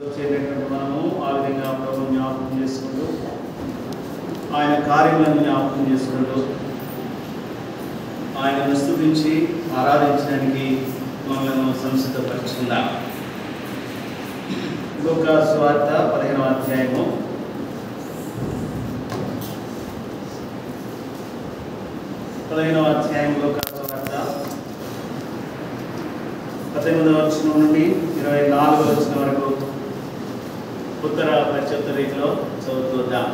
చేరేటువంటి మనము ఆ విధంగా ప్రభువుని జ్ఞాపకం చేసుకుంటూ ఆయన కార్యములను జ్ఞాపకం చేసుకుంటూ ఆయనను స్తుతించి ఆరాధించడానికి మనలను సంసిద్ధపరుచుకుందాం. లూకా సువార్త 15వ అధ్యాయము 15వ అధ్యాయం లూకా సువార్త 18వ వచనం నుండి 24వ వచనం వరకు ఉత్తర ప్రత్యుత్తర రీతిలో చదువుతుందాం.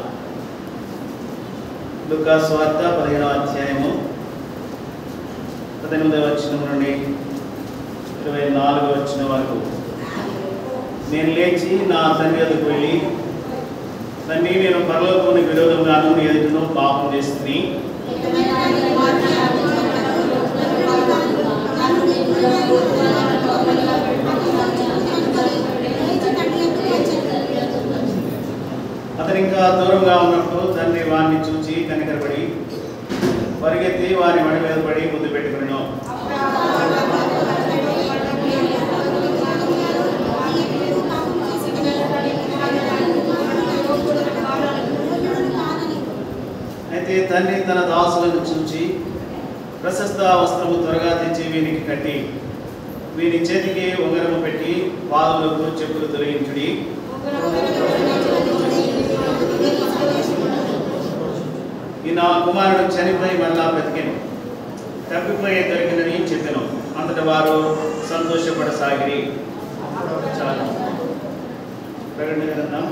లూకా సువార్త 15వ అధ్యాయము 18వ వచనం నుండి 24వ వచనం వరకు. నేను లేచి నా తండ్రి వద్దకు వెళ్ళి, తండ్రి, నేను పరలోకమునకు విరోధంగాను నీ ఎదుటను పాపం చేస్తుని అతను ఇంకా దూరంగా ఉన్నప్పుడు తండ్రి వారిని చూచి కనికరపడి పరిగెత్తి వారి మడి మీద పడి ముద్దు పెట్టుకున్నాను. అయితే తండ్రి తన దాసులను చూచి ప్రశస్త వస్త్రము త్వరగా తెచ్చి వీనికి కట్టి వీని చేతికి ఉంగరము పెట్టి పాదములకు చెప్పులు తొలగించుడి, ఈ నా కుమారుడు చనిపోయి మళ్ళా బ్రతికెను, తప్పిపోయే దొరికినని చెప్పాను. అంతట వారు సంతోషపడసాగిరి. చాలు. ప్రకటన గ్రంథం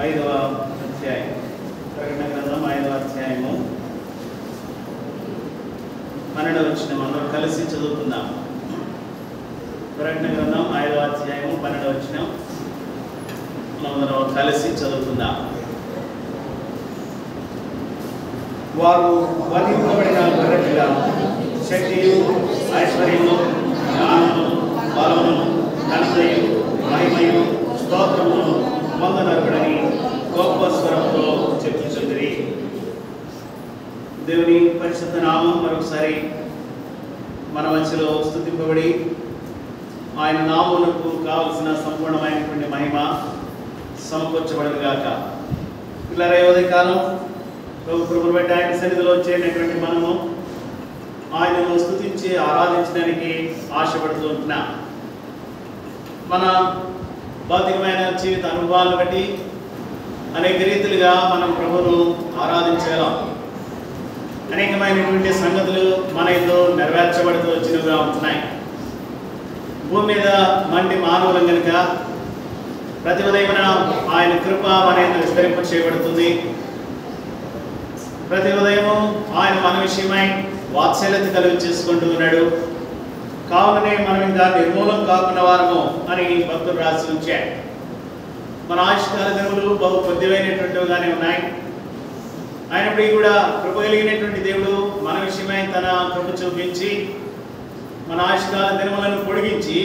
5వ అధ్యాయం. ప్రకటన గ్రంథం 5వ అధ్యాయము 12వ వచనం అందరూ కలిసి చదువుకుందాం. ప్రకటన గ్రంథం 5వ అధ్యాయము 12వ వచనం అందరూ కలిసి చదువుకుందాం. వారు వధింపబడిన గొర్రెపిల్ల శక్తియు ఐశ్వర్యము జ్ఞానము బలము ఘనతయు మహిమయు స్తోత్రమును పొందనరుడని గొప్ప స్వరంతో చెప్పుచుండిరి. దేవుని పరిశుద్ధ నామం మరొకసారి మన మధ్యలో స్తుతింపబడి ఆయన నామమునకు కావలసిన సంపూర్ణమైనటువంటి మహిమ సమకూర్చబడుగాక. ఇలా ఉదయకాలం ప్రభువును బట్టి ఆయన సన్నిధిలో చేరినటువంటి మనము ఆయనను స్తుతించి ఆరాధించడానికి ఆశపడుతూ ఉంటున్నాం. మన భౌతికమైన జీవిత అనుభవాలను బట్టి అనేక రీతులుగా మనం ప్రభువును ఆరాధించగలం. అనేకమైనటువంటి సంగతులు మన ఎంతో నెరవేర్చబడుతూ వచ్చినవిగా ఉంటున్నాయి. భూమి మీద మంటి మానవులం కనుక ప్రతి ఉదయమున ఆయన కృప మన ఎందు విస్తరింప చేయబడుతుంది. ప్రతి ఉదయము ఆయన మన విషయమై వాత్సల్యత కలుగు చేసుకుంటూ ఉన్నాడు. కావుననే మనం ఇంకా నిర్మూలం కాకుండా వారము అని భక్తులు రాసి ఉంచాడు. మన ఆయుష్కాల దినములు బహు కొద్దివైనటువంటివిగానే ఉన్నాయి. అయినప్పటికీ కూడా కృప కలిగినటువంటి దేవుడు మన విషయమై తన కృప చూపించి మన ఆయుష్కాల దినములను పొడిగించి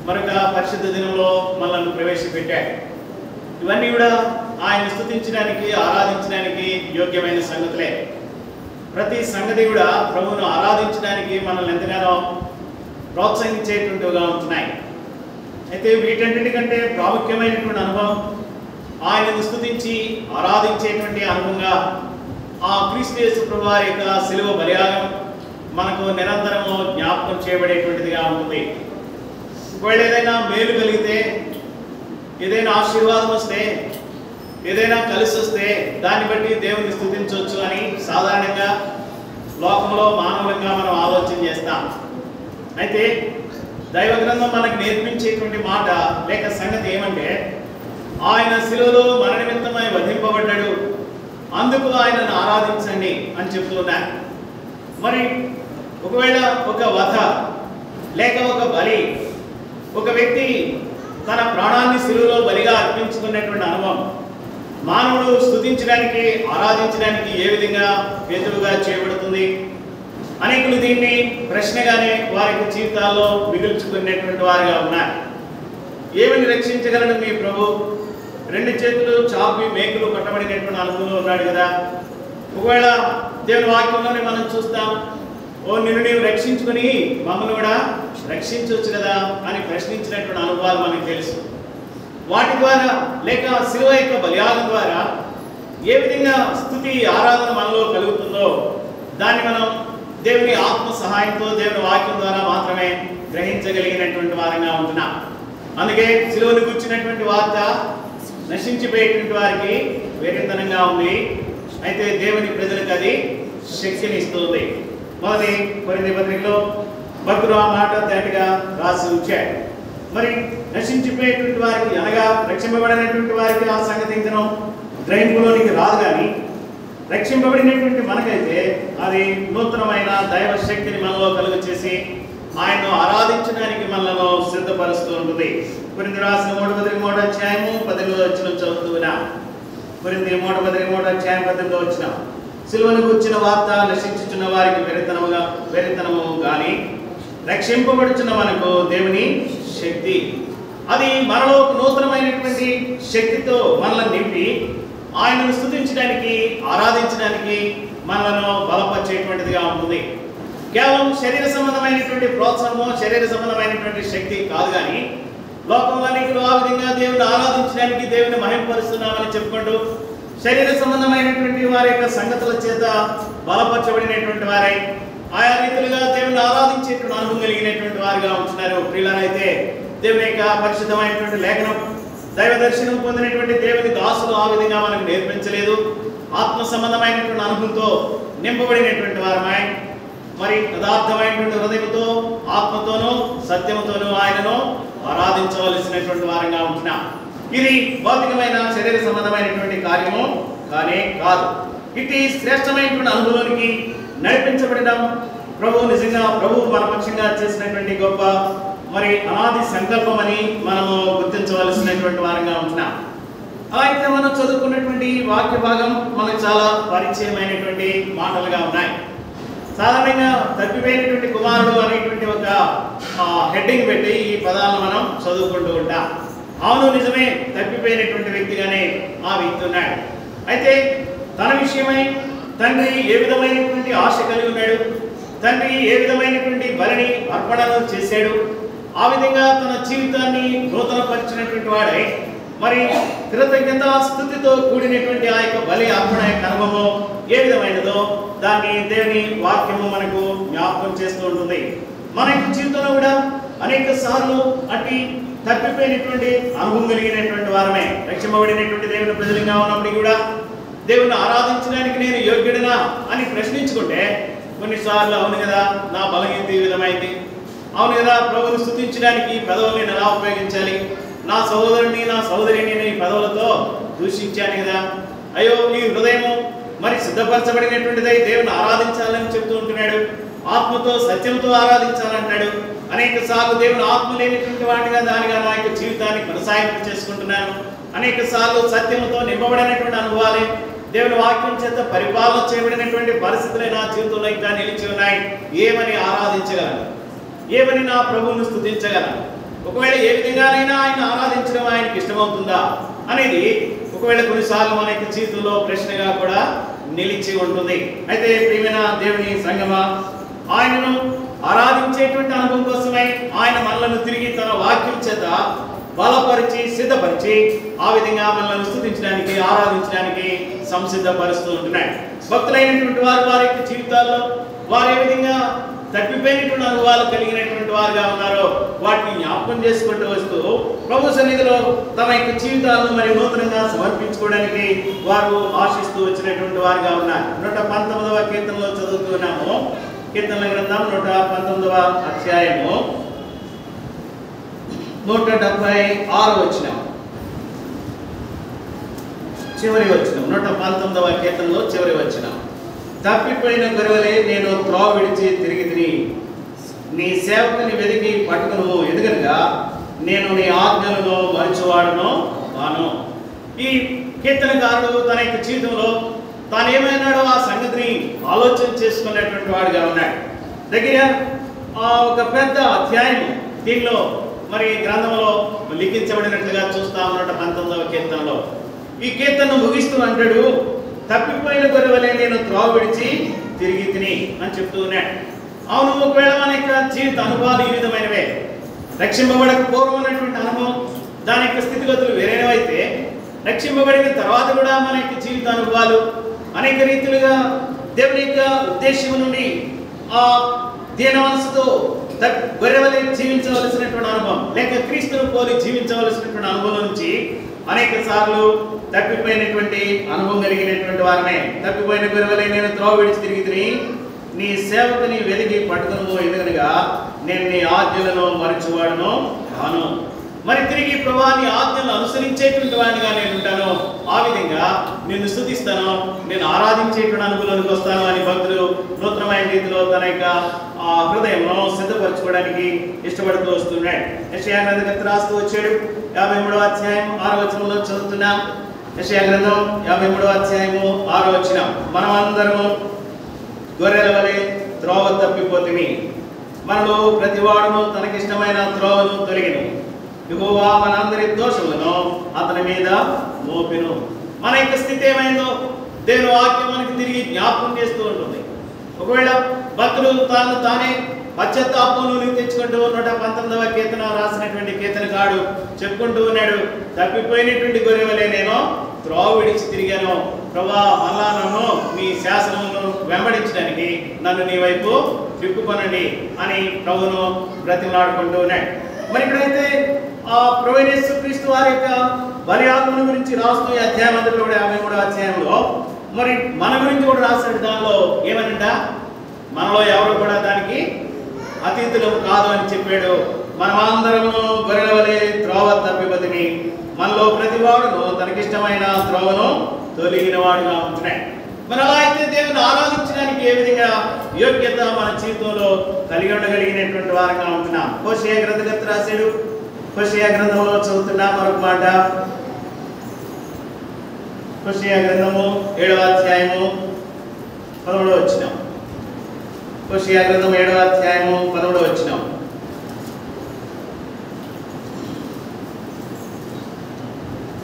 మరొక పరిశుద్ధ దినంలో మనల్ని ప్రవేశపెట్టాడు. ఇవన్నీ కూడా ఆయన స్తుతించడానికి ఆరాధించడానికి యోగ్యమైన సంగతులే. ప్రతి సంగతి కూడా ప్రభువును ఆరాధించడానికి మనల్ని ఎంతగానో ప్రోత్సహించేటువంటివిగా ఉంటున్నాయి. అయితే వీటన్నిటికంటే ప్రాముఖ్యమైనటువంటి అనుభవం ఆయనను స్తుతించి ఆరాధించేటువంటి అనుభవంగా ఆ క్రీస్తు యేసు ప్రభువారి యొక్క శిలువ బలియాగం మనకు నిరంతరము జ్ఞాపకం చేయబడేటువంటిదిగా ఉంటుంది. ఒకవేళ ఏదైనా మేలు కలిగితే, ఏదైనా ఆశీర్వాదం వస్తే, ఏదైనా కలిసి వస్తే దాన్ని బట్టి దేవుని స్తుతించవచ్చు అని సాధారణంగా లోకంలో మానవులంగా మనం ఆలోచన చేస్తాం. అయితే దైవ గ్రంథం మనకు నేర్పించేటువంటి మాట లేక సంగతి ఏమంటే, ఆయన శిలువలో మన నిమిత్తమై వధింపబడ్డాడు, అందుకు ఆయనను ఆరాధించండి అని చెప్తున్నారు. మరి ఒకవేళ ఒక వధ లేక ఒక బలి, ఒక వ్యక్తి తన ప్రాణాన్ని శిలువలో బలిగా అర్పించుకున్నటువంటి అనుభవం మానవుడు స్తుతించడానికి ఆరాధించడానికి ఏ విధంగా హేతువుగా చేయబడుతుంది? అనేకులు దీన్ని ప్రశ్నగానే వారి జీవితాల్లో మిగుల్చుకునేటువంటి వారిగా ఉన్నారు. ఏమని రక్షించగలను మీ ప్రభు? 2 చేతులు చాపి మేకులు కట్టబడినటువంటి అనుభవంలో ఉన్నాడు కదా. ఒకవేళ దేవుని వాక్యంలోనే మనం చూస్తాం, ఓ నిన్ను నీవు రక్షించుకొని మమ్మల్ని కూడా రక్షించవచ్చు కదా అని ప్రశ్నించినటువంటి అనుభవాలు మనకు తెలుసు. వాటి ద్వారా లేక శిలువ యొక్క బలియాగం ద్వారా ఏ విధంగా స్తుతి ఆరాధన మనలో కలుగుతుందో దాన్ని మనం దేవుని ఆత్మ సహాయంతో దేవుని వాక్యం ద్వారా మాత్రమే గ్రహించగలిగినటువంటి వారంగా ఉంటున్నాం. అందుకే శిలువను కూర్చున్నటువంటి వార్త నశించిపోయేటువంటి వారికి వేరేతనంగా ఉంది, అయితే దేవుని ప్రజలకు అది శక్తిని ఇస్తుంది. మొదటి కొరింథీ పత్రికలో భక్తుడు ఆ మాట తేటగా రాసి ఉంచాడు. మరి నశించిపోయేటువంటి వారికి అనగా రక్షింపబడినటువంటి వారికి ఆ సంగతి ఇంకనో గ్రహింపులోనికి రాదు, కానీ రక్షింపబడినటువంటి మనకైతే అది నూతనమైన దైవ శక్తిని మనలో కలుగ చేసి ఆయన్ను ఆరాధించడానికి మనలో సిద్ధపరుస్తూ ఉంటుంది. కొరింథీ రాసిన 3 అధ్యాయము 18వ వచనం చదువుతున్నా. కొరింథీ 3 అధ్యాయం 18వ వచనం. సిలువను కూర్చిన వార్త నశించుచున్న వారికి వెరితనము గాని రక్షింపబడుచున్న మనకు దేవుని శక్తి. అది మనలో నూతనమైనటువంటి శక్తితో మనల్ని నింపి ఆయనను స్తుతించడానికి ఆరాధించడానికి మనలను బలపరిచేటువంటిదిగా ఉంటుంది. కేవలం శరీర సంబంధమైనటువంటి ప్రోత్సాహము, శరీర సంబంధమైనటువంటి శక్తి కాదు, కానీ లోకంలో అనేకులు ఆ విధంగా దేవుని ఆరాధించడానికి దేవుని మహిమపరుస్తున్నామని చెప్పుకుంటూ శరీర సంబంధమైనటువంటి వారి యొక్క సంగతుల చేత బలపరచబడినటువంటి వారై ఆయా రీతిలుగా దేవుని ఆరాధించేటువంటి అనుభవం కలిగినటువంటి వారిగా ఉంటున్నారు. ప్రియులైతే దేవుని యొక్క పరిశుద్ధమైనటువంటి లేఖనం దైవ దర్శనం పొందినటువంటి దేవుని దాసులు ఆ విధంగా మనకు నేర్పించలేదు. ఆత్మ సంబంధమైనటువంటి అనుభవంతో నింపబడినటువంటి వారమై మరి యథార్థమైనటువంటి హృదయంతో ఆత్మతోనూ సత్యముతోనూ ఆయనను ఆరాధించవలసినటువంటి వారంగా ఉంటున్నాం. ఇది భౌతికమైన శరీర సంబంధమైనటువంటి కార్యము కానే కాదు. ఇది శ్రేష్టమైనటువంటి అనుభవానికి నడిపించబడడం నిజంగా ప్రభు మన పక్షంగా చేసినటువంటి గొప్ప మరి అనాది సంకల్పం అని మనము గుర్తించవలసినటువంటి వారంగా ఉంటున్నాం. అయితే మనం చదువుకున్నటువంటి వాక్య భాగం మనకు చాలా పరిచయమైనటువంటి మాటలుగా ఉన్నాయి. సాధారణంగా తప్పిపోయినటువంటి కుమారుడు అనేటువంటి ఒక హెడ్డింగ్ పెట్టి ఈ పదాలను మనం చదువుకుంటూ ఉంటాం. అవును, నిజమే, తప్పిపోయినటువంటి వ్యక్తిగానే ఆ వ్యక్తి ఉన్నాడు. అయితే తన విషయమై తండ్రి ఏ విధమైనటువంటి ఆశ కలిగి ఉన్నాడు, తండ్రి ఏ విధమైనటువంటి బలిని అర్పణను చేశాడు, ఆ విధంగా తన జీవితాన్ని నూతనపరిచినటువంటి వాడై మరి కృతజ్ఞత స్తుతితో కూడినటువంటి ఆ యొక్క బలి అర్పణ యొక్క అనుభవం ఏ విధమైనదో దాన్ని దేవుని వాక్యము మనకు జ్ఞాపకం చేస్తూ ఉంటుంది. మన యొక్క జీవితంలో కూడా అనేక సార్లు అట్టి తప్పిపోయినటువంటి అనుభవం కలిగినటువంటి వారమే. రక్షింపబడినటువంటి దేవుని ప్రజలుగా ఉన్నప్పటికీ కూడా దేవుని ఆరాధించడానికి నేను యోగ్యుడినా అని ప్రశ్నించుకుంటే కొన్నిసార్లు అవును కదా, నా బలహీనత ఈ విధమైంది, అవును కదా, ప్రభువుని స్తుతించడానికి ఈ పదవులు నేను ఎలా ఉపయోగించాలి, నా సహోదరుని నా సహోదరిని నేను ఈ పదవులతో దూషించాను కదా, అయ్యో ఈ హృదయము మరి సిద్ధపరచబడినటువంటిదై దేవుని ఆరాధించాలని చెప్తూ ఉంటున్నాడు, ఆత్మతో సత్యంతో ఆరాధించాలంటాడు. అనేక సార్లు దేవుని ఆత్మ లేనటువంటి వాటిగా దానిగా నా యొక్క జీవితాన్ని కొనసాగింపు చేసుకుంటున్నాను. అనేక సార్లు సత్యముతో నింపబడినటువంటి అనుభవాలే దేవుని వాక్యం చేత పరిపాలన చేయబడినటువంటి పరిస్థితులే నా జీవితంలో ఇంకా నిలిచి ఉన్నాయి. ఏమని ఆరాధించగలను, ఏమని నా ప్రభువును స్తుతించగలను, ఒకవేళ ఏ విధంగానైనా ఆయన ఆరాధించడం ఆయనకి ఇష్టమవుతుందా అనేది ఒకవేళ కొన్నిసార్లు మన యొక్క జీవితంలో ప్రశ్నగా కూడా నిలిచి ఉంటుంది. అయితే ప్రియమైన దేవుని సంగమా, ఆయనను ఆరాధించేటువంటి అనుభవం కోసమై ఆయన మనలను తిరిగి తన వాక్యం చేత బలపరిచి సిద్ధపరిచి ఆ విధంగా మనల్ని స్తుతించడానికి ఆరాధించడానికి సంసిద్ధపరుస్తూ ఉంటున్నాడు. భక్తులైనటువంటి వారు వారి యొక్క జీవితాల్లో వారు ఏ విధంగా తప్పిపోయినటువంటి అనుభవాలు కలిగినటువంటి వారుగా ఉన్నారో వాటిని జ్ఞాపకం చేసుకుంటూ వస్తూ ప్రభు సన్నిధిలో తమ యొక్క జీవితాలను మరి నూతనంగా సమర్పించుకోవడానికి వారు ఆశిస్తూ వచ్చినటువంటి వారుగా ఉన్నారు. 119వ కీర్తనలో చదువుతున్నాము. కీర్తనల గ్రంథం 119వ అధ్యాయము 176వ వచనం, చివరి వచనం. 119వ కీర్తనలో చివరి వచనం. తప్పిపోయిన గొర్రెలే నేను త్రోవ విడిచి తిరిగి తిని నీ సేవకుని వెతికి పట్టుకును, ఎందుకనగా నేను నీ ఆజ్ఞలను మరచువాడను వాను. ఈ కీర్తనకారుడు తన యొక్క జీవితంలో తాను ఏమైనాడో ఆ సంగతిని ఆలోచన చేసుకునేటువంటి వాడుగా ఉన్నాడు. దగ్గర ఒక పెద్ద అధ్యాయం దీనిలో మరి గ్రంథంలో లిఖించబడినట్లుగా చూస్తాం. 119వ కీర్తనలో ఈ కీర్తనను ముగిస్తూ అంటాడు, తప్పిపోయిన గొర్రెవలే నేను త్రోవ విడిచి తిరిగి తిని అని చెప్తూ ఉన్నాడు. అవును, ఒకవేళ మన యొక్క జీవిత అనుభవాలు ఈ విధమైనవే, రక్షింపబడక పూర్వం ఉన్నటువంటి అనుభవం, దాని యొక్క స్థితిగతులు వేరేవైతే, రక్షింపబడిన తర్వాత కూడా మన యొక్క జీవిత అనుభవాలు అనేక రీతిలుగా దేవుని యొక్క ఉద్దేశం నుండి ఆ దీన మనసుతో గొర్రెవలే జీవించవలసినటువంటి అనుభవం, లేక క్రీస్తును పోలి జీవించవలసినటువంటి అనుభవం నుంచి అనేక సార్లు తప్పిపోయినటువంటి అనుభవం కలిగినటువంటి వారినే, తప్పిపోయిన గొర్రెవలే నేను త్రోవ విడిచి తిరిగి నీ సేవకుని వెలిగి పట్టుకును, ఎందుకనగా నేను నీ ఆజ్ఞలను మరచువాడును కాను. మరి తిరిగి ప్రభువా నీ ఆజ్ఞలను అనుసరించేటువంటి వాడిగా నేను ఉంటాను, ఆ విధంగా నిన్ను స్తుతిస్తాను, నేను ఆరాధించేటువంటి అనుభవంలోకి వస్తాను అని భక్తులు నూతనమైన రీతిలో తన యొక్క హృదయంలో సిద్ధపరచుకోవడానికి ఇష్టపడుతూ వస్తున్నాడు. యెషయా గ్రంథకర్త రాస్తూ వచ్చాడు. 53వ అధ్యాయం 6వ వచనంలో చదువుతున్నాం. యెషయా గ్రంథం 53వ అధ్యాయము 6వ వచనం, మనమందరము గొర్రెల వలె త్రోవ తప్పిపోతిమి, మనలో ప్రతివాడును తనకిష్టమైన త్రోవను తొలగిను, యెహోవా మనందరి దోషములను అతని మీద మోపెను. మన యొక్క స్థితి ఏమైందో దేవుని వాక్యం మనకి తిరిగి జ్ఞాపకం చేస్తూ ఉంటుంది. ఒకవేళ భక్తులు తానే పశ్చాత్తాపంలో తెచ్చుకుంటూ 119వ కీర్తన రాసినటువంటి కీర్తనకారుడు చెప్పుకుంటూ ఉన్నాడు, తప్పిపోయినటువంటి గొర్రెవలే నేను త్రోవ విడిచి తిరిగాను, ప్రభువా మళ్ళా నన్ను మీ శాసనమును వెంబడించడానికి నన్ను నీ వైపు తిప్పుకొనండి అని ప్రభువును బ్రతిమలాడుకుంటూ ఉన్నాడు. మరి ఇక్కడైతే ఆ ప్రభువైన యేసుక్రీస్తు వారి యొక్క బలియాగమును గురించి రాస్తూ ఈ అధ్యాయం అంతట్లో కూడా 53వ అధ్యాయంలో మరి మన గురించి కూడా రాశాడు. దానిలో ఏమనంట, మనలో ఎవరు కూడా దానికి అతీతులు కాదు అని చెప్పాడు. మనమందరము గొర్రెల వలె త్రోవ తప్పిపోతిమి, మనలో ప్రతివాడును తనకిష్టమైన త్రోవను తొలగిన వాడుగా ఉంటున్నాయి. మరి అలా అయితే దేవుని ఆరాధించడానికి ఏ విధంగా యోగ్యత మన జీవితంలో కలిగి ఉండగలిగినటువంటి వారంగా ఉంటున్నాం. హోషేయ గ్రంథకర్త రాశాడు. హోషేయ గ్రంథంలో చదువుతున్నా మరొక మాట. హోషేయ గ్రంథము 7వ అధ్యాయము 11వ వచనం. హోషేయ గ్రంథం 7వ అధ్యాయము 11వ వచనం,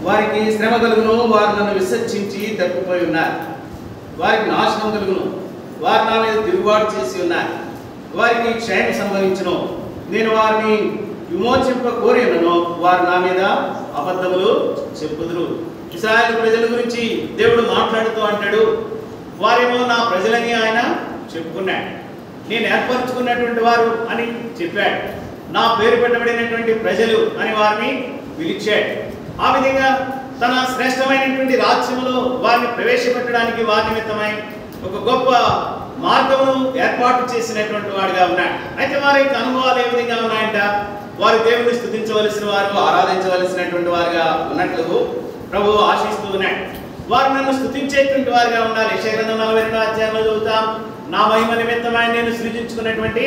వారికి శ్రమ కలుగును, వారు నన్ను విసర్జించి తప్పిపోయి ఉన్నారు, వారికి నాశనం కలుగును, వారు నా మీద తిరుగుబాటు చేసి ఉన్నారు, వారికి క్షయం సంభవించును, నేను వారిని విమోచింప కోరినను వారు నా మీద అబద్ధములు చెప్పుదురు. ఇశ్రాయేలు ప్రజల గురించి దేవుడు మాట్లాడుతూ అంటాడు, వారేమో నా ప్రజలని ఆయన చెప్పుకున్నాడు, నేను ఏర్పరచుకున్నటువంటి వారు అని చెప్పాడు, నా పేరు పెట్టబడినటువంటి ప్రజలు అని వారిని పిలిచాడు. ఆ విధంగా తన శ్రేష్టమైనటువంటి రాజ్యములో వారిని ప్రవేశపెట్టడానికి వారి నిమిత్తమై ఒక గొప్ప మార్గమును ఏర్పాటు చేసినటువంటి వాడుగా ఉన్నాడు. అయితే వారి యొక్క అనుభవాలు ఏ విధంగా ఉన్నాయంట, వారు దేవుని స్తుతించవలసిన వారు, ఆరాధించవలసినటువంటి వారుగా ఉన్నట్లు ప్రభువు ఆశిస్తూ ఉన్నాడు. వారు నన్ను స్తుతించేటువంటి వారుగా ఉండాలి. యెషయా గ్రంథం 42వ అధ్యాయంలో చదువుతాం, నా మహిమ నిమిత్తమై నేను సృజించుకున్నటువంటి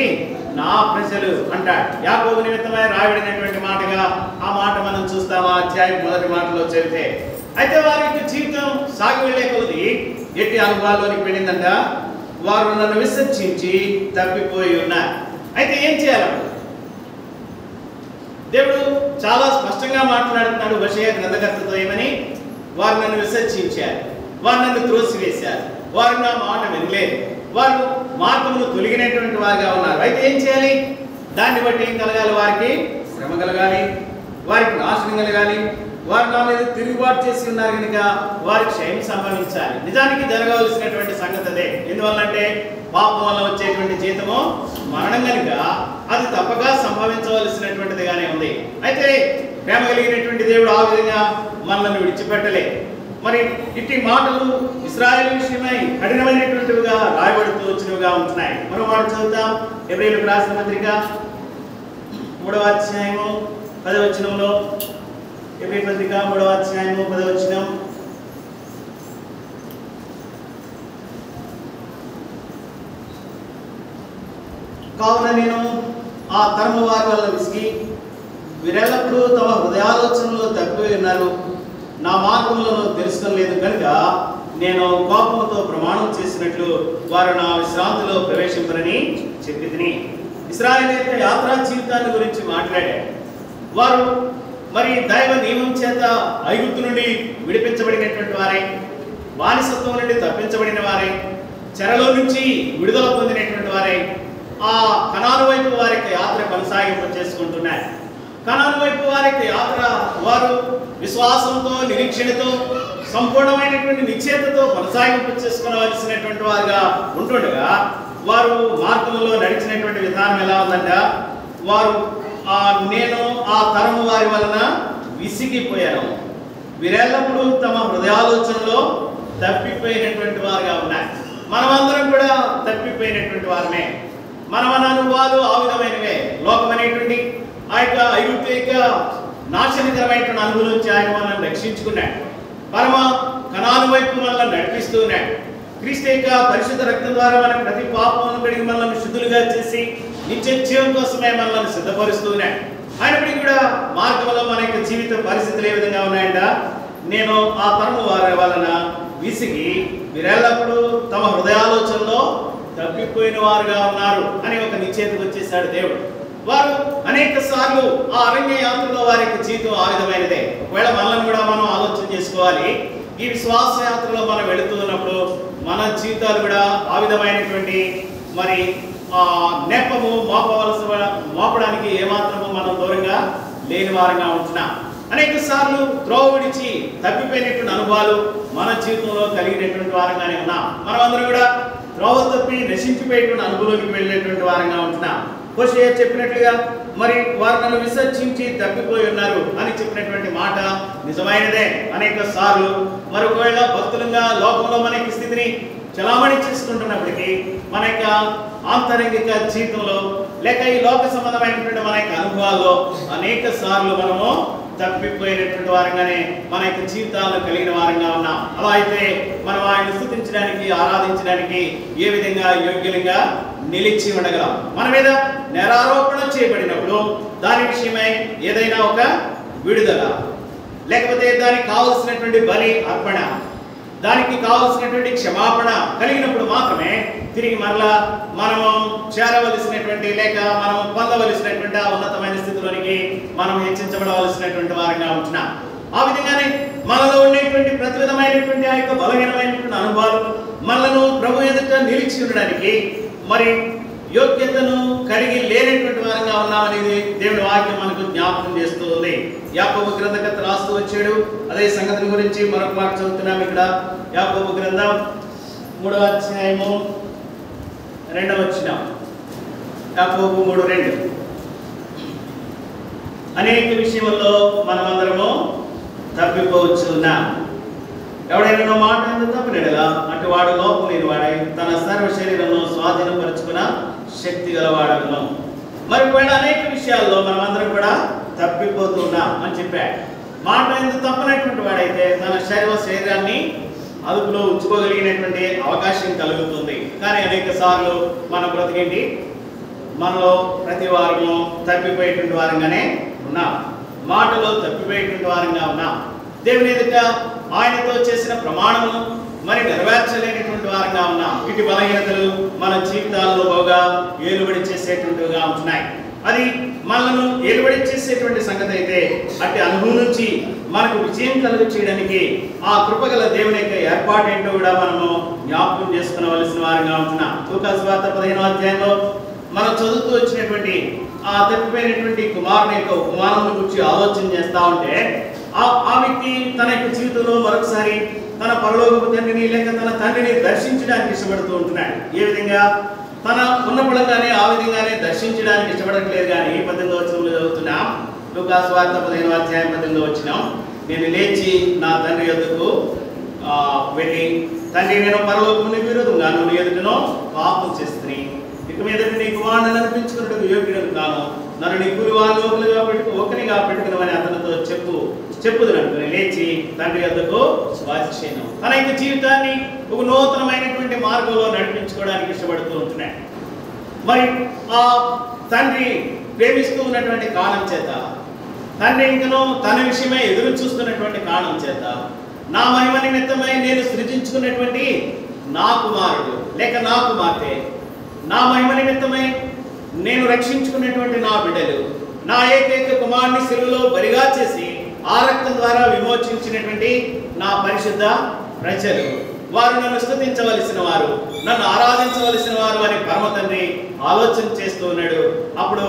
నా ప్రజలు అంటాడు. యాకోబు నిమిత్తమై రాయబడినటువంటి మాటగా ఆ మాట మనం చూస్తాం ఆ అధ్యాయం మొదటి మాటలో చదివితే. అయితే వారి యొక్క జీవితం సాగి వెళ్ళే కొద్ది ఎట్టి అనుభవాల్లోనికి వెళ్ళిందంట, వారు నన్ను విసర్జించి తప్పిపోయి ఉన్నారు. అయితే ఏం చేయాలి? దేవుడు చాలా స్పష్టంగా మాట్లాడుతున్నాడు హోషేయ గ్రంథకర్తతో. ఏమని? వారు నన్ను విసర్జించారు, వారు నన్ను త్రోసివేశారు, వారు నా మాట వినలేదు, వారు మార్గమును తొలగినటువంటి వారుగా ఉన్నారు. అయితే ఏం చేయాలి? దాన్ని బట్టి ఏం కలగాలి? వారికి శ్రమ కలగాలి, వారికి నాశనం కలగాలి, వారు నా మీద తిరుగుబాటు చేసి ఉన్నారు కనుక వారికి క్షయం సంభవించాలి. నిజానికి జరగవలసినటువంటి సంగతి అదే. ఎందువల్లంటే పాపం వల్ల వచ్చేటువంటి జీతము మరణం కనుక అది తప్పక సంభవించవలసినటువంటిదిగానే ఉంది. అయితే ప్రేమ కలిగినటువంటి దేవుడు ఆ విధంగా మనల్ని విడిచిపెట్టలే. మరి ఇట్టి మాటలు ఇశ్రాయేలు విషయమై కఠినమైనటువంటివిగా రాయబడుతూ వచ్చినవిగా ఉంటున్నాయి. మరో మాట చదువుతాం. హెబ్రీయులకు రాసిన పత్రిక 3వ అధ్యాయము 10వ వచనంలో, హెబ్రీ పత్రిక 3వ అధ్యాయము 10వ వచనం, కావున నేను ఆ తరము వారి వల్ల విసిగి వీరెల్లప్పుడూ తమ హృదయాలోచనలో తప్పిపోయి ఉన్నారు, నా మార్గములను తెలుసుకోలేదు కనుక నేను కోపంతో ప్రమాణం చేసినట్లు వారు నా విశ్రాంతిలో ప్రవేశింపరని చెప్పి తిని. ఇశ్రాయేలు యొక్క యాత్రా జీవితాన్ని గురించి మాట్లాడాడు. వారు మరి దైవ నియమం చేత ఐగుప్తు నుండి విడిపించబడినటువంటి వారై, బానిసత్వం నుండి తప్పించబడిన వారై, చెరలో నుంచి విడుదల పొందినటువంటి వారై, ఆ కనాను వైపు వారి యొక్క యాత్ర కొనసాగింపు చేసుకుంటున్నారు. కనాను వైపు వారి యొక్క యాత్ర వారు విశ్వాసంతో, నిరీక్షణతో, సంపూర్ణమైనటువంటి నిశ్చయతతో కొనసాగింపు చేసుకోవలసినటువంటి వారుగా ఉంటుండగా వారు మార్గంలో నడిచినటువంటి విధానం ఎలా ఉందంట, వారు నేను ఆ తరము వారి వలన విసిగిపోయాను, వీరెల్లప్పుడూ తమ హృదయాలోచనలో తప్పిపోయినటువంటి వారుగా ఉన్నాయి. మనమందరం కూడా తప్పిపోయినటువంటి వారమే. మన అనుభవాలు ఆ విధమైనవే. లోకం అనేటువంటి ఆ యొక్క ఐగుప్తు యొక్క నాశనకరమైనటువంటి అనుభవం నుంచి ఆయన మనల్ని రక్షించుకున్నాడు. పరమ కనాను వైపు మనల్ని నడిపిస్తూ ఉన్నాడు. క్రీస్తు యొక్క పరిశుద్ధ రక్తం ద్వారా మన ప్రతి పాపమును కడిగి మనల్ని శుద్ధులుగా చేసి నిత్య జీవం కోసమే మనల్ని సిద్ధపరుస్తూ ఉన్నాడు. అయినప్పటికీ కూడా మార్గంలో మన యొక్క జీవిత పరిస్థితులు ఏ విధంగా ఉన్నాయంట, నేను ఆ తరము వారి వలన విసిగి వీరెల్లప్పుడూ తమ హృదయాలోచనలో తప్పిపోయిన వారుగా ఉన్నారు అని ఒక నిశ్చయితకు వచ్చేసాడు దేవుడు. వారు అనేక సార్లు ఆ అరణ్య యాత్రలో వారి యొక్క జీవితం ఆ విధమైనదే. ఒకవేళ మనల్ని కూడా మనం ఆలోచన చేసుకోవాలి. ఈ విశ్వాస యాత్రలో మనం వెళుతూ ఉన్నప్పుడు మన జీవితాలు కూడా ఆ విధమైనటువంటి మరి నెపము మోపడానికి ఏమాత్రము మనం దూరంగా లేని వారంగా ఉంటున్నాం. అనేక సార్లు త్రోవ విడిచి తప్పిపోయినటువంటి అనుభవాలు మన జీవితంలో కలిగినటువంటి వారంగానే ఉన్నాం. మనమందరం కూడా త్రోవ తప్పి నశించిపోయేటువంటి అనుభవంలోకి వెళ్ళేటువంటి వారంగా ఉంటున్నాం. హోషేయ చెప్పినట్లుగా మరి వారు నన్ను విసర్జించి తప్పిపోయి ఉన్నారు అని చెప్పినటువంటి మాట నిజమైనదే. అనేక సార్లు మరొకవేళ భక్తులుగా లోకంలో మన యొక్క స్థితిని చలామణి చేసుకుంటున్నప్పటికీ మన యొక్క ఆంతరంగిక జీవితంలో లేక ఈ లోక సంబంధమైనటువంటి మన యొక్క అనుభవాల్లో అనేక సార్లు మనము తప్పిపోయినటువంటి వారంగానే మన యొక్క జీవితాలను కలిగిన వారంగా ఉన్నాం. అలా అయితే మనం ఆయన స్తుతించడానికి, ఆరాధించడానికి ఏ విధంగా యోగ్యులుగా నిలిచి ఉండగలం? మన మీద నేరారోపణ చేయబడినప్పుడు దాని విషయమై ఏదైనా ఒక విడుదల, లేకపోతే దానికి కావలసినటువంటి బలి అర్పణ, దానికి కావలసినటువంటి క్షమాపణ కలిగినప్పుడు మాత్రమే తిరిగి మరలా మనము చేరవలసినటువంటి లేక మనం పొందవలసినటువంటి ఆ ఉన్నతమైన స్థితిలోనికి మనం హెచ్చించబడవలసినటువంటి వారంగా ఉంటున్నాం. ఆ విధంగానే మనలో ఉండేటువంటి ప్రతి విధమైనటువంటి ఆ యొక్క బలహీనమైనటువంటి అనుభవాలు మనలను ప్రభు ఎదుట నిలిచి ఉండడానికి మరి యోగ్యతను కలిగి లేనటువంటి వారంగా ఉన్నామనేది దేవుని వాక్యం మనకు జ్ఞాపకం చేస్తూ ఉంది. యాకోబు గ్రంథకర్త రాస్తూ వచ్చాడు. అదే సంగతి గురించి మరొక మాట చదువుతున్నాం. ఇక్కడ యాకోబు గ్రంథం 3వ అధ్యాయము 2వ వచనం. యాకోబు 3:2. అనేక విషయంలో మనమందరము తప్పిపోవచ్చున్నాం. ఎవడైనా మాట ఎందుకు తప్పినడలా అటు వాడు లోపం లేని వాడై తన సర్వ శరీరంలో స్వాధీనపరుచుకున్న శక్తి గలవాడను. మరి ఒకవేళ అనేక విషయాల్లో మనమందరం కూడా తప్పిపోతున్నాం అని చెప్పాడు. మాట ఎందుకు తప్పనటువంటి వాడైతే తన శరీరాన్ని అదుపులో ఉంచుకోగలిగినటువంటి అవకాశం కలుగుతుంది. కానీ అనేక సార్లు మన బ్రతికేంటి, మనలో ప్రతి వారము తప్పిపోయేటువంటి వారంగానే ఉన్నాం. మాటలో తప్పిపోయేటువంటి వారంగా ఉన్నాం. దేవుని ఎదుట ఆయనతో చేసిన ప్రమాణమును మరి నెరవేర్చలేనటువంటి వారంగా ఉన్నాం. ఇటు బలహీనతలు మన జీవితాల్లో బాగా ఏలుబడి చేసేటువంటివిగా ఉంటున్నాయి. అది మనల్ని ఏలుబడి చేసేటువంటి సంగతి అయితే అట్టి అనుభవం నుంచి మనకు విజయం కలుగ చేయడానికి ఆ కృపగల దేవుని యొక్క ఏర్పాటు ఏంటో కూడా మనము జ్ఞాపకం చేసుకునవలసిన వారంగా ఉంటున్నాం. లూకా సువార్త 15వ అధ్యాయంలో మనం చదువుతూ వచ్చినటువంటి ఆ తప్పిపోయినటువంటి కుమారుని యొక్క ఉపమానం గురించి ఆలోచన చేస్తా ఉంటే ఆ వ్యక్తి తన యొక్క జీవితంలో మరొకసారి తన పరలోకపు తండ్రిని లేక తన తండ్రిని దర్శించడానికి ఇష్టపడుతూ ఉంటున్నాడు. ఏ విధంగా తన ఉన్న పడంగానే ఆ విధంగానే దర్శించడానికి ఇష్టపడట్లేదు. కానీ 18వ వచనంలో చదువుతున్నాం. లూకా సువార్త 15వ అధ్యాయం 18వ వచనం. నేను లేచి నా తండ్రి యొద్దకు వెళ్ళి, తండ్రి నేను పరలోకమునికి విరోధంగా నీ ఎదుటను పాపం చేస్తుని ఇక మీద నీ కుమారుని అనిపించుకున్నట్టు యోగ్యుడను కాను, నన్ను నీ గురువాళ్ళు ఒకరిగా పెట్టుకున్నామని అతనితో చెప్పుదుననుకుని లేచి తండ్రి యొద్దకు వచ్చాను. తన యొక్క జీవితాన్ని ఒక నూతనమైనటువంటి మార్గంలో నడిపించుకోవడానికి ఇష్టపడుతూ ఉంటున్నాడు. మరి ఆ తండ్రి ప్రేమిస్తూ ఉన్నటువంటి కారణం చేత, తండ్రి ఇంకనూ తన విషయమై ఎదురు చూస్తున్నటువంటి కారణం చేత, నా మహిమ నిమిత్తమై నేను సృజించుకున్నటువంటి నా కుమారుడు లేక నా కుమార్తె, నా మహిమ నిమిత్తమై నేను రక్షించుకున్నటువంటి నా బిడ్డలు, నా ఏకైక కుమారుని సిలువలో బలిగా చేసి ఆ రక్తం ద్వారా విమోచించినటువంటి నా పరిశుద్ధ ప్రజలు, వారు నన్ను స్తుతించవలసిన వారు, నన్ను ఆరాధించవలసిన వారు అని పరమ తండ్రి ఆలోచన చేస్తూ ఉన్నాడు. అప్పుడు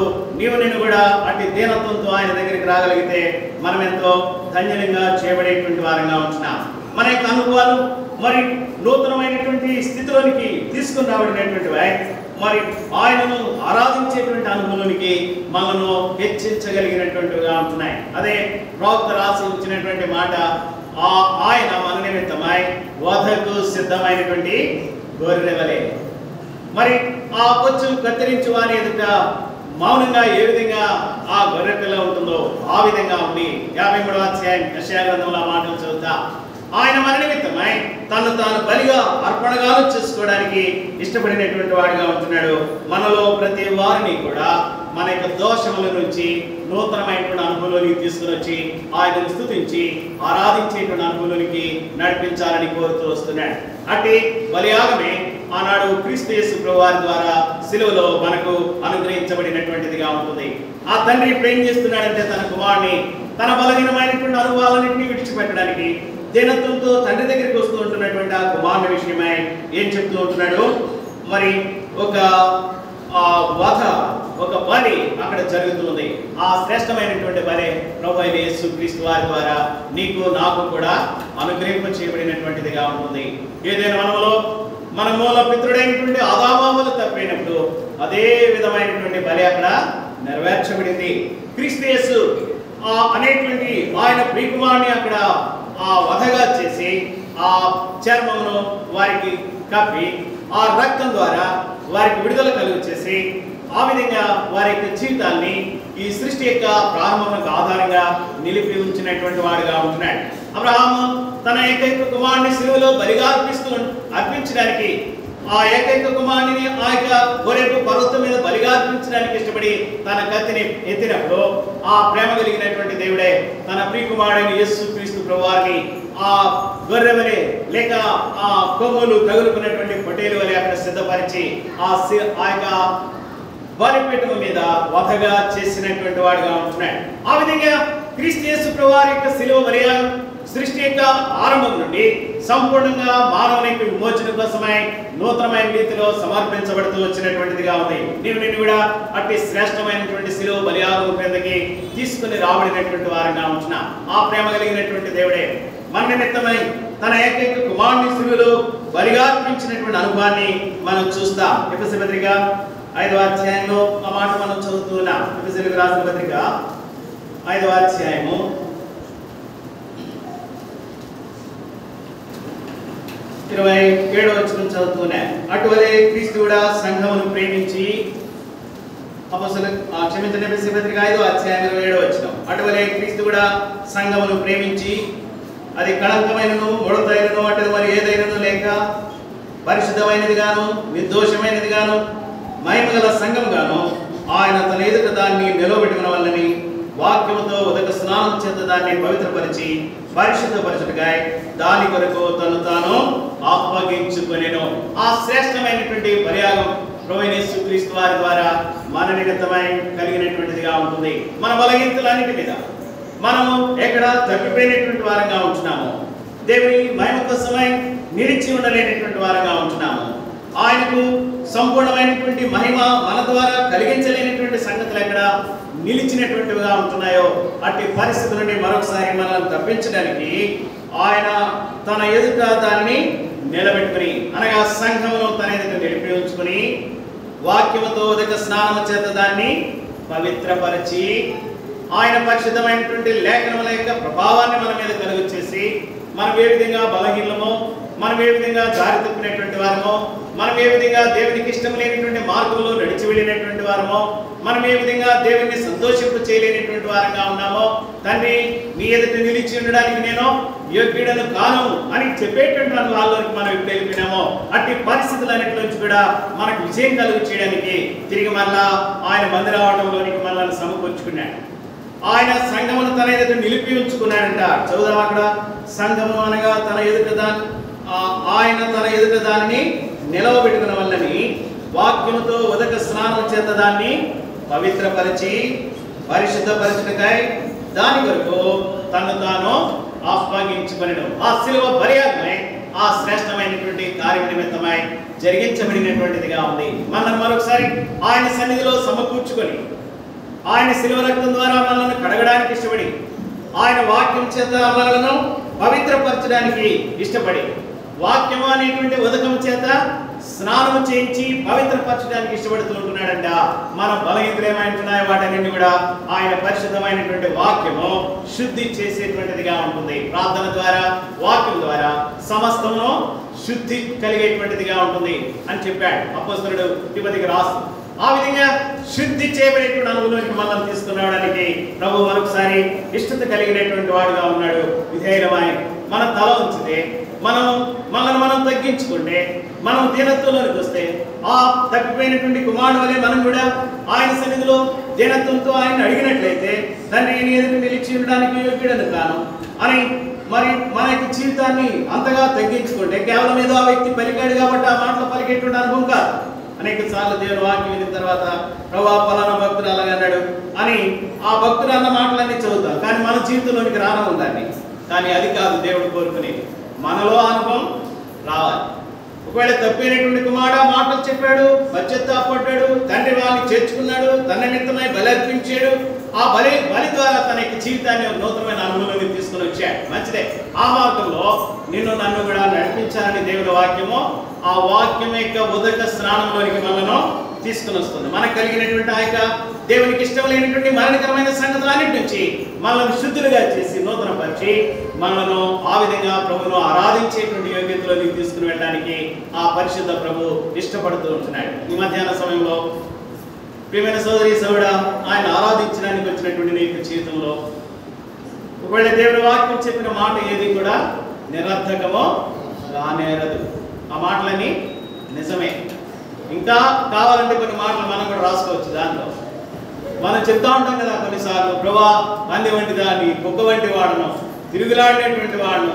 నేను కూడా అట్టి దీనత్వంతో ఆయన దగ్గరికి రాగలిగితే మనం ఎంతో ధన్యంగా చేయబడేటువంటి వారంగా ఉంటున్నాం. మన యొక్క అనుభవాలు మరి నూతనమైనటువంటి స్థితిలోనికి తీసుకుని రాబడినటువంటివి మరి ఆయనను ఆరాధించేటువంటి అనుభవంలోనికి మనను హెచ్చించగలిగినటువంటివిగా ఉంటున్నాయి. అదే ప్రవక్త రాసి ఇచ్చినటువంటి మాట, ఆయన మన నిమిత్తమై వధకు సిద్ధమైనటువంటి గొర్రెవలే. మరి ఆ కొంచెం కత్తిరించు వాని ఎదుట మౌనంగా ఏ విధంగా ఆ గొర్రె పిల్ల ఉంటుందో ఆ విధంగా ఉంది. 53వ అధ్యాయం యెషయా గ్రంథంలో మాటలు చదువుతా, ఆయన మన నిమిత్తమై తను తాను బలిగా అర్పణగాలు చేసుకోవడానికి ఇష్టపడినటువంటి వాడిగా ఉంటున్నాడు. మనలో ప్రతి వారిని కూడా మన యొక్క దోషముల నుంచి నూతనమైనటువంటి అనుభవంలోనికి తీసుకుని వచ్చి ఆయనను స్తుతించి ఆరాధించేటువంటి అనుభవంలోనికి నడిపించాలని కోరుతూ వస్తున్నాడు. అట్టి బలియాగమే ఆనాడు క్రీస్తు యేసు ప్రభువారి ద్వారా సిలువలో మనకు అనుగ్రహించబడినటువంటిదిగా ఉంటుంది. ఆ తండ్రి ఇప్పుడు ఏం చేస్తున్నాడంటే తన కుమారుని తన బలహీనమైనటువంటి అనుభవాలన్నింటినీ విడిచిపెట్టడానికి దీనత్వంతో తండ్రి దగ్గరికి వస్తూ ఉంటున్నటువంటి ఆ కుమారుని విషయమై ఏం చెప్తూ ఉంటున్నాడు, మరి ఒక వధ, ఒక బలి అక్కడ జరుగుతుంది. ఆ శ్రేష్టమైనటువంటి బలి ప్రభువైన యేసు క్రీస్తు వారి ద్వారా నీకు నాకు కూడా అనుగ్రహింప చేయబడినటువంటిదిగా ఉంటుంది. ఏదైనా మన మూల పితృడైనటువంటి ఆదామాములు తప్పినప్పుడు అదే విధమైనటువంటి బలి అక్కడ నెరవేర్చబడింది. క్రీస్తు యేసు అనేటువంటి ఆయన ప్రియకుమారుని అక్కడ ఆ వధగా చేసి ఆ చర్మమును వారికి కప్పి ఆ రక్తం ద్వారా వారికి విడుదల కలుగు చేసి ఆ విధంగా వారి యొక్క జీవితాన్ని ఈ సృష్టి యొక్క ప్రారంభములకు ఆధారంగా నిలిపి ఉంచినటువంటి వాడుగా ఉంటున్నాడు. అబ్రహాము తన ఏకైక కుమారుని సిలువలో బలిగా అర్పించడానికి ఆ ఏకైక కుమారుని ఆ యొక్క గొర్రెపు పర్వతం మీద బలిగా అర్పించడానికి ఇష్టపడి తన కత్తిని ఎత్తినప్పుడు ఆ ప్రేమ కలిగినటువంటి దేవుడే తన ప్రియకుమారుడైన యేసు క్రీస్తు ప్రభువారిని ఆ గొర్రె వలె లేక ఆ కొమ్ములు తగులుకున్నటువంటి పొట్టేలు వలె అక్కడ సిద్ధపరిచి ఆ యొక్క బలిపీఠం మీద వధగా చేసినటువంటి వాడుగా ఉంటున్నాడు. ఆ విధంగా క్రీస్తు యేసు ప్రభువారి యొక్క శిలువ బలియాగం సృష్టి యొక్క ఆరంభం నుండి సంపూర్ణంగా మానవునికి విమోచన కోసమై నూతనమైన రీతిలో సమర్పించబడుతూ వచ్చినటువంటిదిగా ఉంది. నిన్ను కూడా అట్టి శ్రేష్టమైనటువంటి శిలువ బలియాగం క్రిందకి తీసుకుని రాబడినటువంటి వారంగా ఉంటున్న ఆ ప్రేమ కలిగినటువంటి దేవుడే మన నిమిత్తమై తన ఏకైక కుమారుని శిలువలో బలిగా అర్పించినటువంటి అనుభవాన్ని మనం చూస్తాం. ఎఫెసీ పత్రిక 5వ అధ్యాయంలో ఆ మాట మనం చదువుతున్నాం. ఎఫెసీయులకు రాసిన పత్రిక 5వ అధ్యాయము 27వ వచనం చదువుతున్నాం. అటువలే క్రీస్తు కూడా సంఘమును ప్రేమించి ఎఫెసీ పత్రిక 5వ అధ్యాయం 27వ వచనం. అటువలే క్రీస్తు కూడా సంఘమును ప్రేమించి అది కళంకమైనను ముడతైనను అటు మరి ఏదైనను లేక పరిశుద్ధమైనది గాను నిర్దోషమైనది గాను మహిమగల సంఘం గాను ఆయన తన ఎదుట దాన్ని నిలవబెట్టిన వల్లని వాక్యముతో ఉదక స్నానం చేత దాన్ని పవిత్రపరిచి పరిశుద్ధపరచుటకై దాని కొరకు తను తాను అప్పగించుకొనెను. ఆ శ్రేష్టమైనటువంటి బలియాగం ప్రభువైన యేసుక్రీస్తు వారి ద్వారా మన నిమిత్తమై కలిగినటువంటిదిగా ఉంటుంది. మన బలహీనతలన్నిటి మీద మనము ఎక్కడ తప్పిపోయినటువంటి వారంగా ఉంటున్నాము, దేవుని మహిమ కోసమై నిలిచి ఉండలేనటువంటి వారంగా ఉంటున్నాము, ఆయనకు సంపూర్ణమైనటువంటి మహిమ మన ద్వారా కలిగించలేనటువంటి సంగతులు ఎక్కడ నిలిచినటువంటివిగా ఉంటున్నాయో అట్టి పరిస్థితుల నుండి మరొకసారి మనల్ని తప్పించడానికి ఆయన తన ఎదుట దాన్ని నిలబెట్టుకుని అనగా సంఘమును తన ఎదుట నిలిపి ఉంచుకుని వాక్యముతో ఉదక స్నానము చేత దాన్ని పవిత్రపరిచి ఆయన పరిశుద్ధమైనటువంటి లేఖనముల యొక్క ప్రభావాన్ని మన మీద కలుగు చేసి మనం ఏ విధంగా బలహీనమో, మనం ఏ విధంగా దారి తప్పినటువంటి వారమో, మనం ఏ విధంగా దేవునికి ఇష్టం లేనటువంటి మార్గంలో నడిచి వెళ్ళినటువంటి వారమో, మనం ఏ విధంగా దేవుని సంతోషింపు చేయలేనటువంటి వారంగా ఉన్నామో, తండ్రి నీ ఎదుట నిలిచి ఉండడానికి నేను యోగ్యుడను కాను అని చెప్పేటువంటి వాళ్ళలోకి మనం ఇప్పుడు వెళ్ళిపోయినామో అట్టి పరిస్థితులన్నిటి నుంచి కూడా మనకు విజయం కలుగు చేయడానికి తిరిగి మళ్ళా ఆయన మందిరావడంలోనికి మనల్ని సమకూర్చుకున్నాడు. ఆయన సంఘమును తన ఎదుట నిలిపి ఉంచుకున్నాడంట. చదువుదాం అక్కడ. సంఘము అనగా తన ఎదుట దాన్ని ఆయన తన ఎదుట దాన్ని నిలవబెట్టుకున్న వల్లని వాక్యముతో ఉదక స్నానం చేత దాన్ని పవిత్రపరిచి పరిశుద్ధపరచుటకై దాని కొరకు తను తాను అప్పగించుకొనెను. ఆ శిలువ బలియాగమే ఆ శ్రేష్టమైనటువంటి కార్య నిమిత్తమై జరిగించబడినటువంటిదిగా ఉంది. మనల్ని మరొకసారి ఆయన సన్నిధిలో సమకూర్చుకొని ఆయన శిలువ రక్తం ద్వారా మనల్ని కడగడానికి ఇష్టపడి ఆయన వాక్యం చేత మనలను పవిత్రపరచడానికి ఇష్టపడి వాక్యము అనేటువంటి ఉదకం చేత స్నానం చేయించి పవిత్రపరచడానికి ఇష్టపడుతూ ఉంటున్నాడంట. మన బలహీనతలు ఏమైంటున్నాయో వాటన్నింటినీ కూడా ఆయన పరిశుద్ధమైనటువంటి వాక్యము శుద్ధి చేసేటువంటిదిగా ఉంటుంది. ప్రార్థన ద్వారా వాక్యం ద్వారా సమస్తమును శుద్ధి కలిగేటువంటిదిగా ఉంటుంది అని చెప్పాడు అపోస్తలుడు తిమోతికి రాస్తూ. ఆ విధంగా శుద్ధి చేయబడేటువంటి అనుభవంలోకి మనల్ని తీసుకురావడానికి ప్రభు మరొకసారి ఇష్టత కలిగినటువంటి వాడుగా ఉన్నాడు. విధేయులమై మన తల ఉంచితే, మనం తగ్గించుకుంటే, మనం దీనత్వంలోనికి వస్తే, ఆ తప్పిపోయినటువంటి కుమారుడు వలె మనం కూడా ఆయన సన్నిధిలో దీనత్వంతో ఆయన అడిగినట్లయితే తండ్రి నీ ఎదుట నిలిచి ఉండడానికి యోగ్యుడను కాను అని మరి మన యొక్క జీవితాన్ని అంతగా తగ్గించుకుంటే, కేవలం ఏదో ఆ వ్యక్తి పలికాడు కాబట్టి ఆ మాటలు పలికేటువంటి అనుభవం కాదు. అనేక సార్లు దేవుని వాక్యం విన్న తర్వాత ప్రభా పలానా భక్తుడు అలాగన్నాడు అని ఆ భక్తుడు అన్న మాటలన్నీ చదువుతాం, కానీ మన జీవితంలోనికి రాను ఉందండి. కానీ అది కాదు దేవుడు కోరుకునేది. మనలో అనుభవం రావాలి. ఒకవేళ తప్పైనటువంటి కుమారుడు మాటలు చెప్పాడు, పశ్చాత్తాపడ్డాడు, తండ్రి వాళ్ళని చేర్చుకున్నాడు, తన నిమిత్తమై బలి అర్పించాడు, ఆ బలి ద్వారా తన యొక్క జీవితాన్ని నూతనమైన అనుభవంలోకి తీసుకుని వచ్చాడు. మంచిదే. ఆ మార్గంలో నన్ను కూడా నడిపించాలని దేవుని వాక్యము ఆ వాక్యం యొక్క ఉదక స్నానంలోనికి మనను తీసుకుని వస్తుంది. మనకు కలిగినటువంటి ఆ యొక్క దేవునికి ఇష్టం లేనటువంటి మరణకరమైన సంగతులన్నిటి నుంచి మనల్ని శుద్ధులుగా చేసి నూతనపరిచి మనను ఆ విధంగా ప్రభువును ఆరాధించేటువంటి యోగ్యతలోకి తీసుకుని వెళ్ళడానికి ఆ పరిశుద్ధ ప్రభు ఇష్టపడుతూ ఉంటున్నాడు. ఈ మధ్యాహ్న సమయంలో ప్రియమైన సోదరి సోదరుడా, ఆయన ఆరాధించడానికి వచ్చినటువంటి నీ యొక్క జీవితంలో ఒకవేళ దేవుడి వాక్యం చెప్పిన మాట ఏది కూడా నిరర్థకమో రానేరదు. ఆ మాటలన్నీ నిజమే. ఇంకా కావాలంటే కొన్ని మాటలు మనం కూడా రాసుకోవచ్చు. దాంట్లో మనం చెప్తా ఉంటాం కదా కొన్నిసార్లు, ప్రభా పంది వంటి దాన్ని, కుక్క వంటి వాడును, తిరుగులాడినటువంటి వాడును,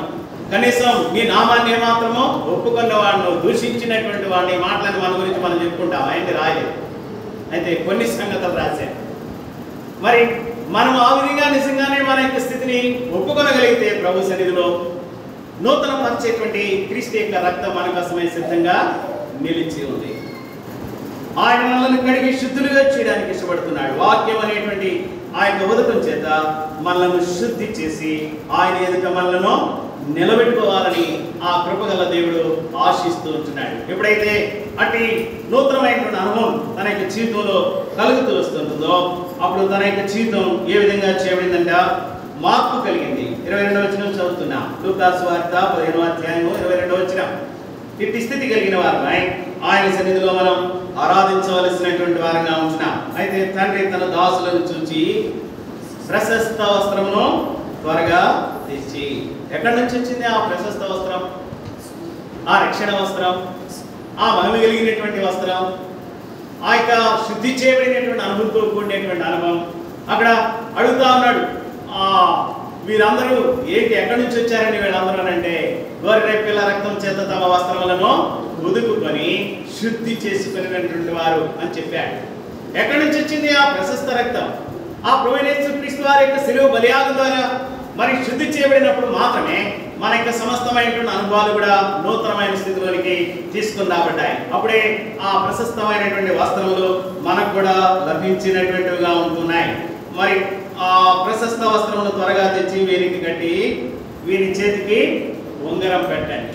కనీసం నీ నామాన్ని ఏమాత్రమో ఒప్పుకున్న వాడును, దూషించినటువంటి వాడిని, మాటలని మన గురించి మనం చెప్పుకుంటాం. ఆయన్ని రాయలేదు. అయితే కొన్ని సంగతులు రాశారు. మరి మనం ఆ విధంగా నిజంగానే మన యొక్క స్థితిని ఒప్పుకొనగలిగితే ప్రభు సన్నిధిలో నూతన పరిచేటువంటి క్రీస్తు యొక్క రక్తం మన కోసమే సిద్ధంగా నిలిచి ఉంది. ఆయన మనల్ని కడిగి శుద్ధులుగా చేయడానికి ఇష్టపడుతున్నాడు. వాక్యం అనేటువంటి ఆ యొక్క ఉదకం చేత మనల్ని శుద్ధి చేసి ఆయన ఎదుట మనలను నిలబెట్టుకోవాలని ఆ కృపగల దేవుడు ఆశిస్తూ ఉంటున్నాడు. ఎప్పుడైతే అట్టి నూతనమైనటువంటి అనుభవం తన యొక్క జీవితంలో కలుగుతూ వస్తుంటుందో అప్పుడు తన యొక్క జీవితం ఏ విధంగా చేయబడిందంట మార్పు కలిగింది. 22వ వచనం చదువుతున్నా. లూకా సువార్త 15వ అధ్యాయము 22వ వచనం. ఇట్టి స్థితి కలిగిన వారమై ఆయన సన్నిధిలో మనం ఆరాధించవలసినటువంటి వారంగా ఉంటున్నాం. అయితే తండ్రి తన దాసులను చూచి ప్రశస్త వస్త్రమును త్వరగా తెచ్చి. ఎక్కడి నుంచి వచ్చింది ఆ ప్రశస్త వస్త్రం? ఆ రక్షణ వస్త్రం, ఆ మహిమ కలిగినటువంటి వస్త్రం, ఆ యొక్క శుద్ధి చేయబడినటువంటి అనుభవంతో కూడినటువంటి అనుభవం. అక్కడ అడుగుతా ఉన్నాడు, వీరందరూ ఏంటి, ఎక్కడి నుంచి వచ్చారని వీళ్ళందరూ అంటే, గొర్రె పిల్ల రక్తం చేత తమ వస్త్రములను ఉదుకుకొని శుద్ధి చేసుకునేటువంటి వారు అని చెప్పాడు. ఎక్కడి నుంచి వచ్చింది ఆ ప్రశస్త రక్తం? ఆ ప్రభువైన యేసుక్రీస్తు వారి యొక్క శిలువ బలియాగం ద్వారా మరి శుద్ధి చేయబడినప్పుడు మాత్రమే మన యొక్క సమస్తమైనటువంటి అనుభవాలు కూడా నూతనమైన స్థితిలోనికి తీసుకుని రాబడ్డాయి. అప్పుడే ఆ ప్రశస్తమైనటువంటి వస్త్రములు మనకు కూడా లభించినటువంటివిగా ఉంటున్నాయి. మరి ఆ ప్రశస్త వస్త్రమును త్వరగా తెచ్చి వీరికి కట్టి వీరి చేతికి ఉంగరం పెట్టండి.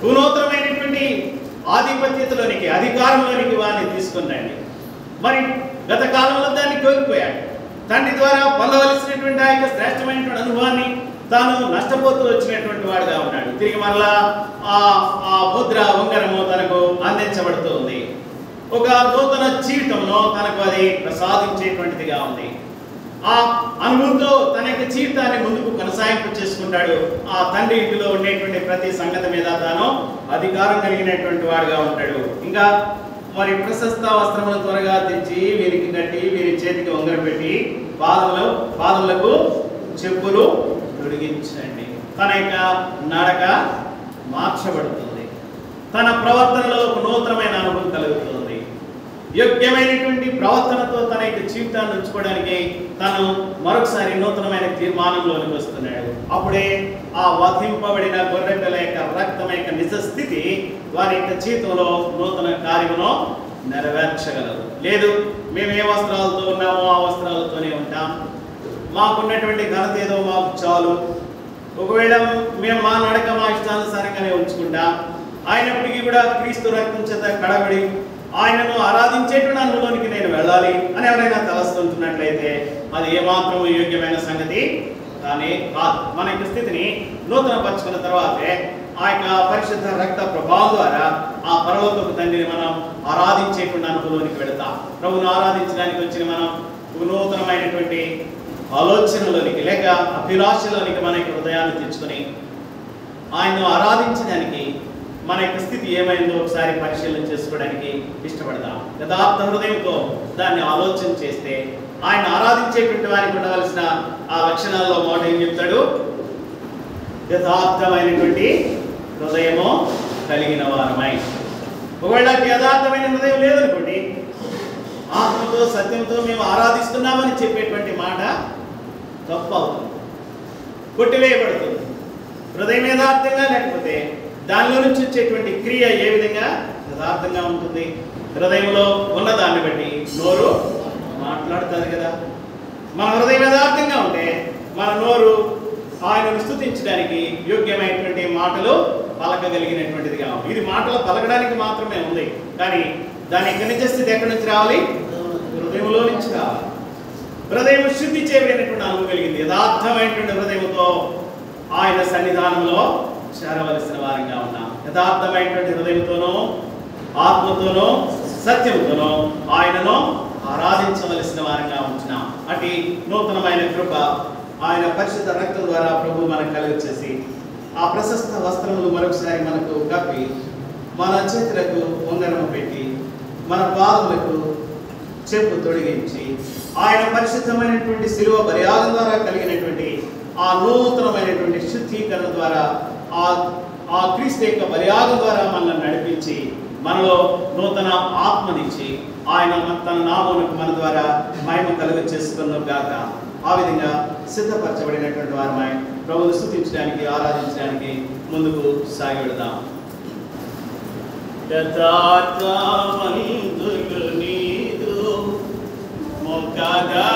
నూతనమైనటువంటి ఆధిపత్యతలోనికి, అధికారంలోనికి వారిని తీసుకుని రండి. మరి గత కాలంలో దాన్ని కోల్పోయాడు. తండ్రి ద్వారా పొందవలసినటువంటి ఆ యొక్క శ్రేష్టమైనటువంటి అనుభవాన్ని తాను నష్టపోతూ వచ్చినటువంటి వాడుగా ఉన్నాడు. తిరిగి మరలా ఆ ముద్ర ఉంగరము తనకు అందించబడుతుంది. ఒక నూతన జీవితంలో తనకు అది ప్రసాదించేటువంటిదిగా ఉంది. ఆ అనుభవంతో తన యొక్క జీవితాన్ని ముందుకు కొనసాగింపు చేసుకుంటాడు. ఆ తండ్రి ఇంటిలో ఉండేటువంటి ప్రతి సంగతి మీద తాను అధికారం కలిగినటువంటి వాడుగా ఉంటాడు. ఇంకా మరి ప్రశస్త వస్త్రములు త్వరగా తెచ్చి వీరికి కట్టి వీరి చేతికి ఉంగరం పెట్టి పాదములకు చెప్పులు తొడిగించండి. తన యొక్క నడక మార్చబడుతుంది. తన ప్రవర్తనలో ఒక నూతనమైన అనుభవం కలుగుతుంది. యోగ్యమైనటువంటి ప్రవర్తనతో తన యొక్క జీవితాన్ని ఉంచుకోవడానికి తను మరొకసారి నూతనమైన తీర్మానంలోనికి వస్తున్నాడు. అప్పుడే ఆ వధింపబడిన గొర్రెపిల్ల యొక్క రక్తం యొక్క నిజ స్థితి వారి యొక్క జీవితంలో నూతన కార్యమును నెరవేర్చగలరు. లేదు, మేము ఏ వస్త్రాలతో ఉన్నామో ఆ వస్త్రాలతోనే ఉంటాం, మాకున్నటువంటి ఘనత ఏదో మాకు చాలు, ఒకవేళ మేము మా నడక మా ఇష్టానుసారంగానే ఉంచుకుంటాం, అయినప్పటికీ కూడా క్రీస్తు రక్తం చేత కడబడి ఆయనను ఆరాధించేటువంటి అనుభవానికి నేను వెళ్ళాలి అని ఎవరైనా తలస్తుంటున్నట్లయితే అది ఏమాత్రం యోగ్యమైన సంగతి కానీ కాదు. మన యొక్క స్థితిని నూతన పరుచుకున్న తర్వాతే ఆ యొక్క పరిశుద్ధ రక్త ప్రభావం ద్వారా ఆ పరలోకపు తండ్రిని మనం ఆరాధించేటువంటి అనుభవానికి వెళతాం. ప్రభువును ఆరాధించడానికి వచ్చిన మనం నూతనమైనటువంటి ఆలోచనలోనికి లేక అభిలాషలోనికి మన యొక్క హృదయాన్ని తెచ్చుకొని ఆయన్ను ఆరాధించడానికి మన యొక్క స్థితి ఏమైందో ఒకసారి పరిశీలన చేసుకోవడానికి ఇష్టపడతాం. యథార్థ హృదయంతో దాన్ని ఆలోచన చేస్తే ఆయన ఆరాధించేటువంటి వారికి ఉండవలసిన ఆ లక్షణాల్లో మొదట ఏం చెప్తాడు? యథార్థమైనటువంటి హృదయము కలిగిన వారమై. ఒకవేళ యథార్థమైన హృదయం లేదనుకోండి, ఆత్మతో సత్యంతో మేము ఆరాధిస్తున్నామని చెప్పేటువంటి మాట తప్పు అవుతుంది, కొట్టివేయబడుతుంది. హృదయం యథార్థంగా లేకపోతే దానిలో నుంచి వచ్చేటువంటి క్రియ ఏ విధంగా యథార్థంగా ఉంటుంది? హృదయంలో ఉన్న దాన్ని బట్టి నోరు మాట్లాడుతుంది కదా. మన హృదయం యథార్థంగా ఉంటే మన నోరు ఆయనను స్తుతించడానికి యోగ్యమైనటువంటి మాటలు పలకగలిగినటువంటిదిగా ఉంది. ఇది మాటలు పలకడానికి మాత్రమే ఉంది, కానీ దాని యొక్క నిజ స్థితి ఎక్కడి నుంచి రావాలి? హృదయంలో నుంచి రావాలి. హృదయం శుద్ధి చేయబడినటువంటి అనుభవం కలిగింది. యథార్థమైనటువంటి హృదయంతో ఆయన సన్నిధానంలో చేరవలసిన వారంగా ఉన్నాం. యథార్థమైనటువంటి హృదయంతోనో ఆత్మతోనో సత్యంతోనో ఆయనను ఆరాధించవలసిన వారంగా ఉంటున్నాం. అటు నూతనమైన కృప ఆయన పరిశుద్ధ రక్తం ద్వారా ప్రభు మనకు కలుగచేసి ఆ ప్రశస్త వస్త్రములు మరొకసారి మనకు కప్పి మన చేతులకు ఉంగరము పెట్టి మన పాదములకు చెప్పు తొడిగించి ఆయన పరిశుద్ధమైనటువంటి శిలువ బలియాగం ద్వారా కలిగినటువంటి ఆ నూతనమైనటువంటి శుద్ధీకరణ ద్వారా ఆ క్రీస్తు యొక్క బలియాగం ద్వారా మనల్ని నడిపించి మనలో నూతన ఆత్మనిచ్చి ఆయన తన నామమునకు మన ద్వారా మహిమ కలుగ చేసుకున్నాం గాక. ఆ విధంగా సిద్ధపరచబడినటువంటి వారమై ప్రభువును స్తుతించడానికి ఆరాధించడానికి ముందుకు సాగి వెళదాం. యథార్థమందులు నీదు మొక్కగా